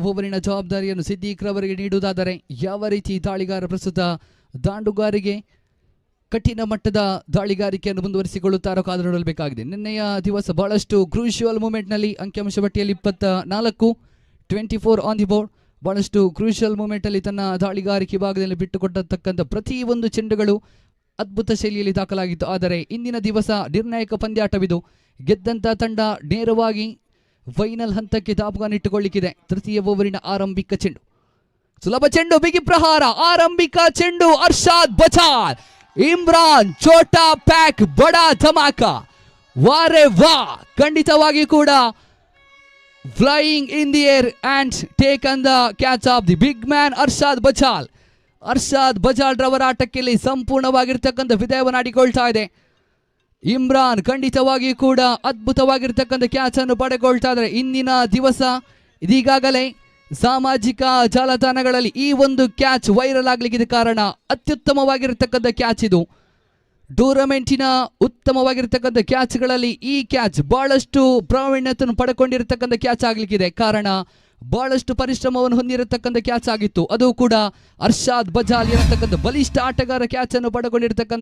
ಓವರಿನ ಜವಾಬ್ದಾರಿಯನ್ನು ಸಿದ್ದೀಕ್ ರವರಿಗೆ ನೀಡುವುದಾದರೆ ಯಾವ ರೀತಿ ದಾಳಿಗಾರ ಪ್ರಸ್ತುತ ದಾಂಡುಗಾರಿಗೆ ಕಠಿಣ ಮಟ್ಟದ ದಾಳಿಗಾರಿಕೆಯನ್ನು ಮುಂದುವರಿಸಿಕೊಳ್ಳುತ್ತಾರೋ ಕಾದು ನೋಡಬೇಕಾಗಿದೆ. ನಿನ್ನೆಯ ದಿವಸ ಬಹಳಷ್ಟು ಕ್ರೂಷಿಯಲ್ ಮೂಮೆಂಟ್ನಲ್ಲಿ ಅಂಕಿಅಂಶ ಪಟ್ಟಿಯಲ್ಲಿ 24 24 ಆನ್ ದಿ ಬೋರ್ಡ್, ಬಹಳಷ್ಟು ಕ್ರೂಷಿಯಲ್ ಮೂಮೆಂಟಲ್ಲಿ ತನ್ನ ದಾಳಿಗಾರಿಕೆ ಭಾಗದಲ್ಲಿ ಬಿಟ್ಟುಕೊಟ್ಟತಕ್ಕಂಥ ಪ್ರತಿಯೊಂದು ಚೆಂಡುಗಳು ಅದ್ಭುತ ಶೈಲಿಯಲ್ಲಿ ದಾಖಲಾಗಿತ್ತು. ಆದರೆ ಇಂದಿನ ದಿವಸ ನಿರ್ಣಾಯಕ ಪಂದ್ಯಾಟವಿದು. ಗೆದ್ದಂಥ ತಂಡ ನೇರವಾಗಿ ಫೈನಲ್ ಹಂತಕ್ಕೆ ದಾಪುಗಾನಿಟ್ಟುಕೊಳ್ಳಿಕ್ಕಿದೆ. ತೃತೀಯ ಓವರಿನ ಆರಂಭಿಕ ಚೆಂಡು, ಸುಲಭ ಚೆಂಡು, ಬಿಗಿ ಪ್ರಹಾರ, ಆರಂಭಿಕ ಚೆಂಡು, ಅರ್ಷಾದ್ ಬಚಾಲ್, ಇಮ್ರಾನ್ ಛೋಟಾ ಪ್ಯಾಕ್ ಬಡಾ ಧಮಾಕ, ವಾರೆ ವಾ, ಖಂಡಿತವಾಗಿ ಕೂಡ flying in the air and take on the catch of the big man Arshad Bachal. Arshad Bajal ರವರ ಆಟಕ್ಕೆ ಸಂಪೂರ್ಣವಾಗಿರ್ತಕ್ಕಂಥ ವಿದಾಯವನ್ನು ಆಡಿಕೊಳ್ತಾ ಇದೆ. ಇಮ್ರಾನ್ ಖಂಡಿತವಾಗಿ ಕೂಡ ಅದ್ಭುತವಾಗಿರ್ತಕ್ಕಂಥ ಕ್ಯಾಚ್ ಅನ್ನು ಪಡೆದುಕೊಳ್ತಾ ಇದ್ದಾರೆ. ಇಂದಿನ ದಿವಸ ಇದೀಗಾಗಲೇ ಸಾಮಾಜಿಕ ಜಾಲತಾಣಗಳಲ್ಲಿ ಈ ಒಂದು ಕ್ಯಾಚ್ ವೈರಲ್ ಆಗಲಿಕ್ಕೆ ಕಾರಣ ಅತ್ಯುತ್ತಮವಾಗಿರ್ತಕ್ಕಂಥ ಕ್ಯಾಚ್ ಇದು. ಟೂರ್ನಮೆಂಟಿನ ಉತ್ತಮವಾಗಿರ್ತಕ್ಕಂಥ ಕ್ಯಾಚ್ಗಳಲ್ಲಿ ಈ ಕ್ಯಾಚ್ ಬಹಳಷ್ಟು ಪ್ರಾವೀಣ್ಯತೆಯನ್ನು ಪಡೆದುಕೊಂಡಿರತಕ್ಕಂಥ ಕ್ಯಾಚ್ ಆಗಲಿಕ್ಕಿದೆ. ಕಾರಣ ಬಹಳಷ್ಟು ಪರಿಶ್ರಮವನ್ನು ಹೊಂದಿರತಕ್ಕಂಥ ಕ್ಯಾಚ್ ಆಗಿತ್ತು. ಅದು ಕೂಡ ಅರ್ಷಾದ್ ಬಜಾಲ್ ಇರತಕ್ಕಂಥ ಬಲಿಷ್ಠ ಆಟಗಾರ ಕ್ಯಾಚ್ ಅನ್ನು ಪಡೆದುಕೊಂಡಿರತಕ್ಕಂಥ